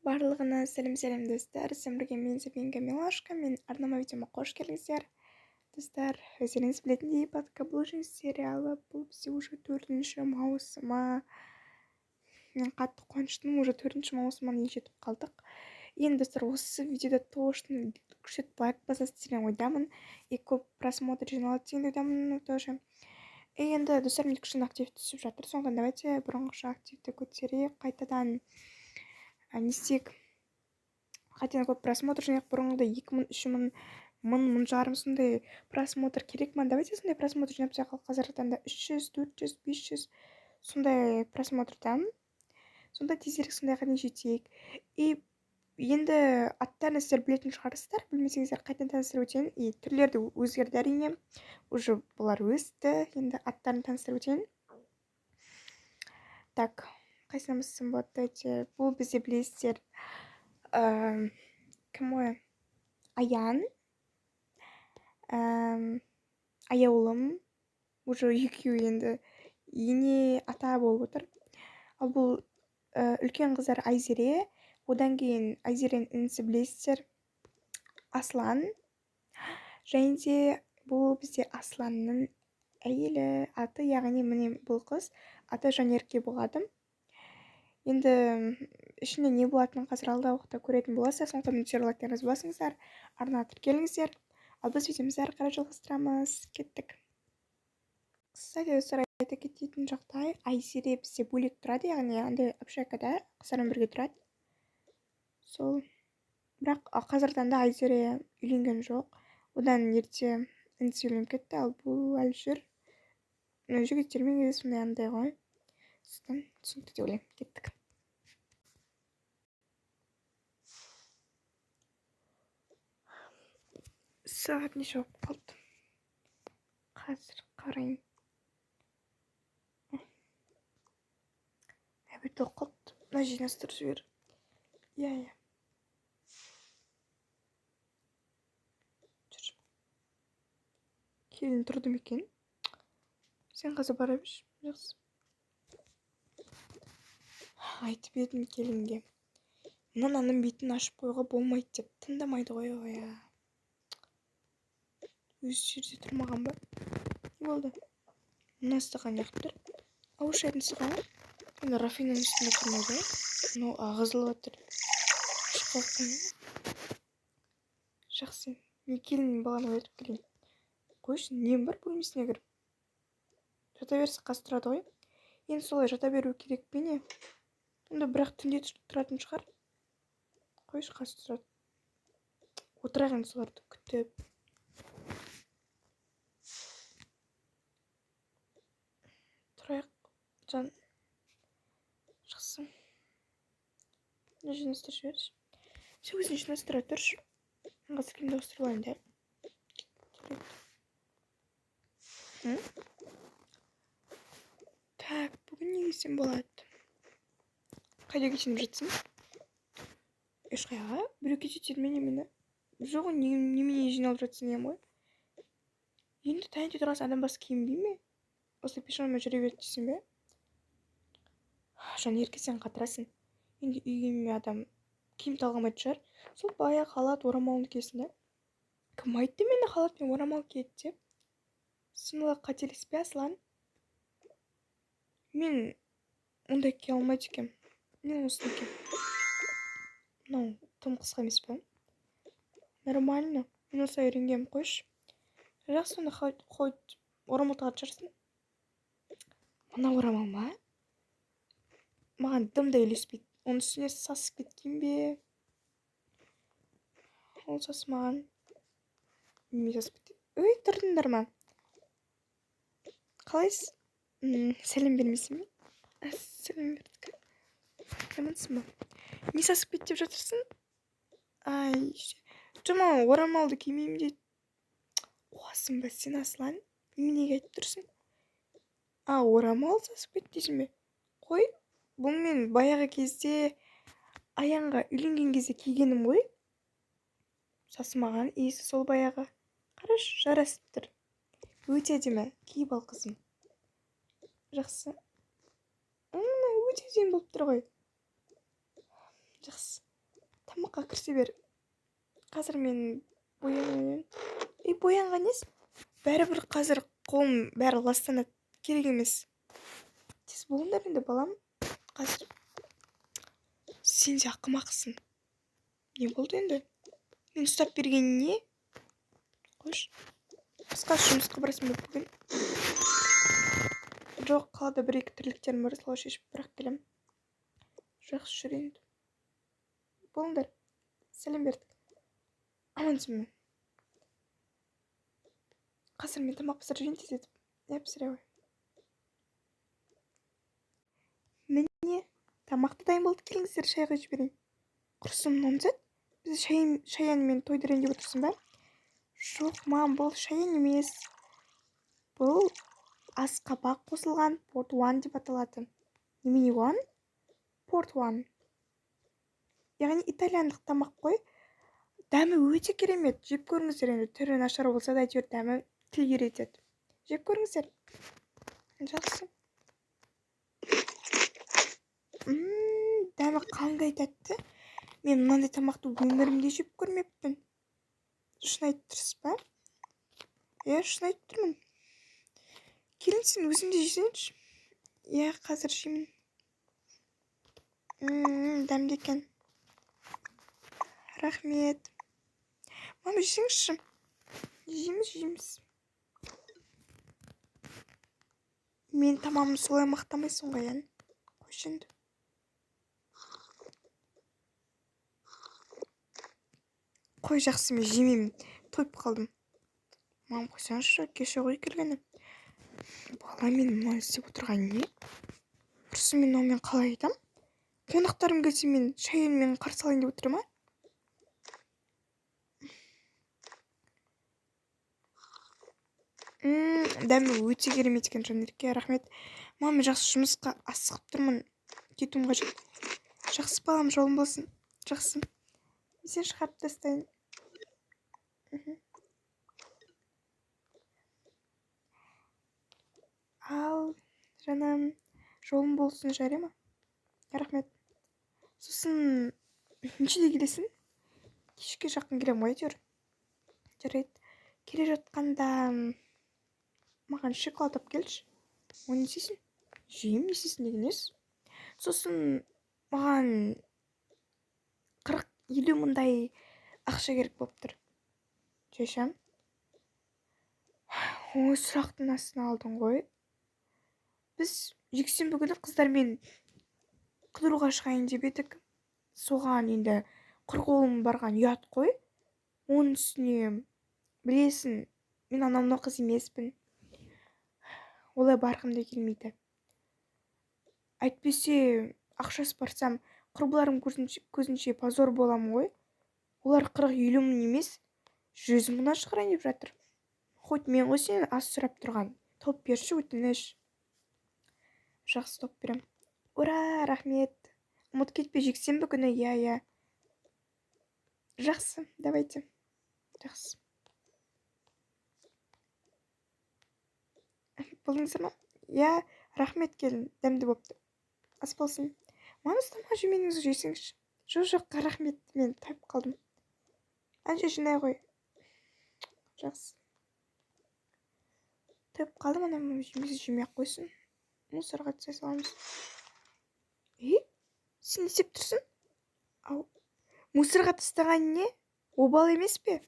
Барлығына сәлем достар. Сіздерге мен Забинга Милашка. Мен арнама видеома қош келдіңіздер. Достар, өздеріңіз білетіндей подкаблужин сериалы бұл бізде уже 4-ші маусыма. Мен қатты қуаныштымын, уже 4-ші маусымға дейін жетіп қалдық. Енді достар, осы видеода точно күшті лайк басасыз деген ойдамын. И көп просмотр жиналады деген ойдамын тоже. Енді достар, мен кішкене актив түсіп жатыр. Сондықтан давайте бұрынғыша активті көтерейік. Қайтадан не істейік. Қайтадан көп просмотр жинайық. Бұрынғыда 2000, 3000, 1000, 1000 сондай просмотр керек ма? Давайте сондай просмотр жинап тастайық. Қазіргі таңда 300, 400, 500 сондай просмотрдан. Сонда тезірек сондайға дейін жетейік. И енді аттарын сіздер білетін шығарсыздар. Білмесеңіздер қайтадан таныстырып өтейін. И түрлері өзгерді әрине. Уже бұлар өсті. Енді аттарын таныстырып өтейін. Так, қайсына мысым болады? Бұл бізде білесіздер. Кім ой? Аян. Аяулым. Уже екеуі енді ене ата болып отыр. Ал бұл үлкен қыздар Айзере. Одан кейін Айзеренің інісі білесіздер. Аслан. Және де бұл бізде Асланның әйелі аты, яғни міне бұл қыз аты Жанерке болады. Енді ішінде не болатынын қазір алдағы уақытта көретін боласыздар. Сондықтан видеолайктарыңызды басыңыздар, арнаға тіркеліңіздер. Ал біз видеомызды әрі қарай жалғастырамыз. Кеттік. Кстати, достар, айта кететін жағдай, Айзере бізде бөлек тұрады, яғни андай общагада қыздармен бірге тұрады. Сол. Бірақ қазіргі таңда Айзере үйленген жоқ. Одан ерте інісі үйленіп кетті, ал бұл әлі жүр. Жігіттермен де сондай андай ғой. Содан түсінікті деп ойлаймын. Кеттік. Сағат неше болып қалды? Қазір қарайын. Әбет оқылды. Мына жинастырып жібер. Иә. Жүр. Келін тұрды ма екен? Сен қазір бара бер. Жақсы. Айтып едім келінге. Мынаның бетін ашып қойға болмайды деп тыңдамайды ғой. Өз жерде тұрмаған ба? Не болды? Мына стақан яқып тұр. Ауыз шайдың стақаны. Енді Рафинаның үстінде тұрмайды. Ну, ағызылып отыр. Шықпақ қойын. Жақсы. Мен келіннің баланы өтіп келейін. Қойшы, нем бар бөлмесіне кіріп? Жата берсе қастырады ғой. Енді солай жата беру керек пе не? Онда бірақ түнде тұратын шығар. Қойшы, қастырады. Отырайын соларды күтіп. Тұрайық. Жан. Жақсы. Жинастыр жіберші. Сен өзін жинастыра тұршы. Қазір кімді ауыстырып алайын дәл. Так, бүгін не кесем болады? Қайда кетеніп жатсың? Ешқайға? Біреу кететін мені. Жоқ, немене жиналып жатсың ем ғой? Енді таңертең тұрған адам бас киінбей ме? Осы пешоныма жүре берді дейсің бе? Жанерке, сен қатырасың. Енді үйге адам киім талғамайды шығар. Сол бая халат орамалын киесің да. Кім айтты мені халат пен орамал киеді деп? Сен олар қателеспе, Аслан. Мен ондай кие алмайды екем. Мен осыны кием. Мынау тым қысқа емес пе? Нормально. Мен осылай үйренгенмін, қойшы. Жақсы, онда хоть орамал тағатын шығарсың. Мына орамал ма? Маған дымда үйлеспейді. Оның үстіне сасып кеткен бе? Ол сасымаған. Неме сасып кетті? Өй, тұрдыңдар ма? Қалайсыз? Сәлем бермейсің бе? Сәлем бердік. Амансың ба? Не сасып кетті деп жатырсың? Ай, жома орамалды кимеймін дейді. Оғасың ба сен, Аслан? Неге айтып тұрсың? Орамал сасып кетті дейсің бе? Қой, бұл мен баяғы кезде Аянға үйленген кезде кигенім ғой. Сасымаған, иісі сол баяғы. Қараш, жарасып тұр. Өте әдемі, киіп ал қызым. Жақсы. Өте әдемі болып тұр ғой. Жақсы. тамаққа кірісе бер. Қазір мен боянайын. Боянған емес. Бәрібір қазір қолым бәрі ластанады. Керек емес. Тез болыңдар енді балам. Қазір сен де ақымақсың. Не болды енді? Мен ұстап берген не? Қойш. Қысқа жұмысқа барасың ба бүгін? Жоқ, қалада бір-екі тірліктерім бар, солай шешіп бірақ келем. Жақсы жүр енді. Болыңдар. Сәлем бердік. Амансың ба? Қазір мен тамақ пісіріп тез етіп. Пісіре ғой. Міне, тамақты дайын болды, келіңіздер, шай қойып жіберейін. Құрсын нонсет? Біз шаян тойдырайын деп отырсың ба? Жоқ, мам, бұл шаян емес. Бұл асқабақ қосылған порт уан деп аталады. Немене уан? Порт уан. Яғни итальяндық тамақ қой. Дәмі өте керемет. Жеп көріңіздер енді. Түрі нашар болса да әйтеуір дәмі тілге етеді. Жеп көріңіздер. Жақсы. Дәмі қандай тәтті. Мен мынандай тамақты өмірімде жеп көрмеппін. Шын айтып тұрсыз ба? Шын айтып тұрмын. Келін, сен өзің де жесеңші. Қазір жеймін. Дәмді екен. Рахмет. Мама, жесеңші. Жейміз. Мен тамамын солай мақтамайсың ғой, Қойш енді. Қой, жақсы, мен жемеймін. Тойып қалдым. Мам, қойсаңшы, кеше ғой келгені. Бала, мен мұны істеп отырған не? Құрсын, мен онымен қалай айтам? Қонақтарым келсе, мен шайынмен қарсы алайын деп отырым, Дәмі өте керемет екен, Жанерке, рахмет. Мама, жақсы, жұмысқа асығып тұрмын. Кетуім қажет. Жақсы, балам, жолың болсын. Жақсы. Сен шығарып тастайын. Ал, жаным, жолың болсын, жарай ма? Рахмет. Сосын, нешеде келесің? Кешке жақын келем ғой, әйтеуір. Жарайды. Келе жатқанда маған шоколад алып келші. Оны не істейсің? Жеймін, не істейсің деген несі? Сосын маған 40-50 мыңдай ақша керек болып тұр. Жайшам. Ой, сұрақтың астына алдың ғой. Біз жексенбі күні қыздармен қыдыруға шығайын деп едік. Соған енді құр қолым барған ұят қой. Оның үстіне білесің, мен анау қыз емеспін. Олай барғым да келмейді. Әйтпесе, ақшасы барсам, құрбыларым көзінше позор болам ғой. Олар 40-50 мың емес, 100 мыңнан шығарайын деп жатыр. Хоть мен ғой сен аз сұрап тұрған. Тауып берші, өтініш. Жақсы, тауып берем. Ура, рахмет. Ұмыт кетпе, жексенбі күні, иә. Жақсы, давайте. Жақсы. Болдыңыздар ма? Рахмет, келін, дәмді бопты. Ас болсын. Мамыз тамақ жемеңіз, жесеңші. Жоқ, рахмет, мен тайып қалдым. Әнше жинай ғой. Жақсы. Тайып қалдым, анам жемей-ақ қойсын. Мусорға түсай саламыз. Сен не істеп тұрсың? Мусорға тастаған не? Обал емес пе?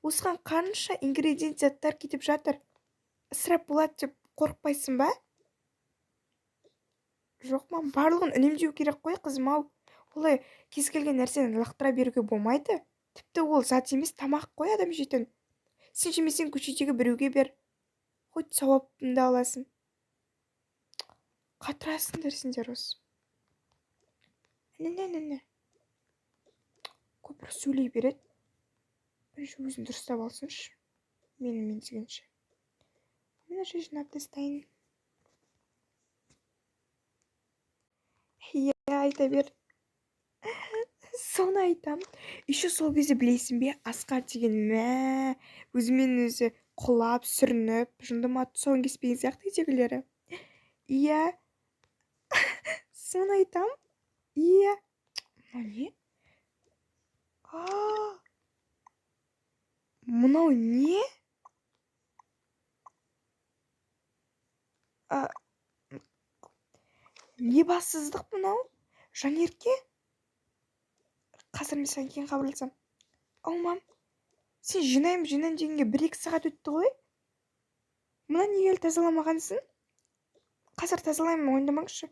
Осыған қанша ингредиент заттар кетіп жатыр. Ысырап болады деп қорықпайсың ба? Жоқ, мам, барлығын үнемдеу керек қой, қызым-ау. Олай кез келген нәрсені лақтыра беруге болмайды. Тіпті ол зат емес, тамақ қой, адам жейтін. Сен жемесең көшедегі біреуге бер. Хоть сауапыңды аласың. Қатырасыңдар сендер осы. Не. Көпір сөйлей береді. Бірінші өзін дұрыстап алсыншы. Мен дегенше. Мен жинап тастайын. Айта бер. Соны айтам. Еще сол кезде білесің бе, Асқар деген өзімен өзі құлап, сүрініп, жындыма тұсауын кеспеген сияқты етегілері. Иә. Соны айтам. Иә. Не? ой, не? А, не бассыздық мынау? Жанерке? Қазір мен саған кейін хабарласам. Алмам. Сен жинаймын дегенге 1-2 сағат өтті ғой. Мына неге әлі тазаламағансың? Қазір тазалаймын, ойнамаңшы.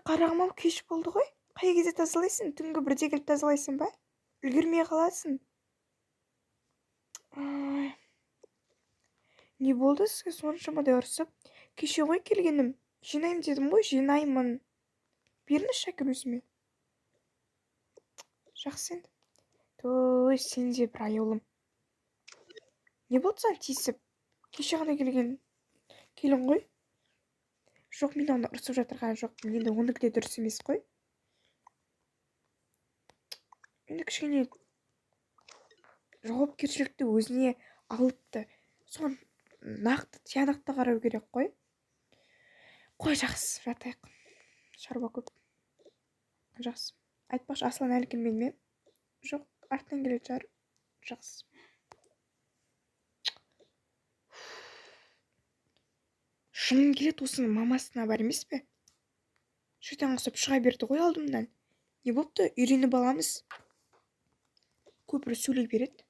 Қарағым ау, кеш болды ғой. Қай кезде тазалайсың? Түнгі 1-де келіп тазалайсың ба? Үлгермей қаласың. Не болды сізге соншамадай ұрсып? Кеше ғой келгенім. Жинаймын дедім ғой, жинаймын. Беріңізші әкім өзіме. Жақсы енді. Той, сен де бір аяулым. Не болды саған тиісіп? Кеше ғана келген келін ғой. Жоқ, мен оны ұрсып жатырған жоқ. Енді оныкі де дұрыс емес қой. Енді кішкене жауапкершілікті өзіне алыпты. Соған нақты тиянақты қарау керек қой. Қой, жақсы, жатайық. Шаруа көп. Жақсы. Айтпақшы, Аслан әлі келмеді ме? Жоқ, артынан келеді шығар. Жақсы. Шыным келеді, осының мамасына бар емес пе? Шайтан құсап шыға берді ғой алдымнан. Не болыпты? Үйреніп аламыз. Көпірі сөйлей береді.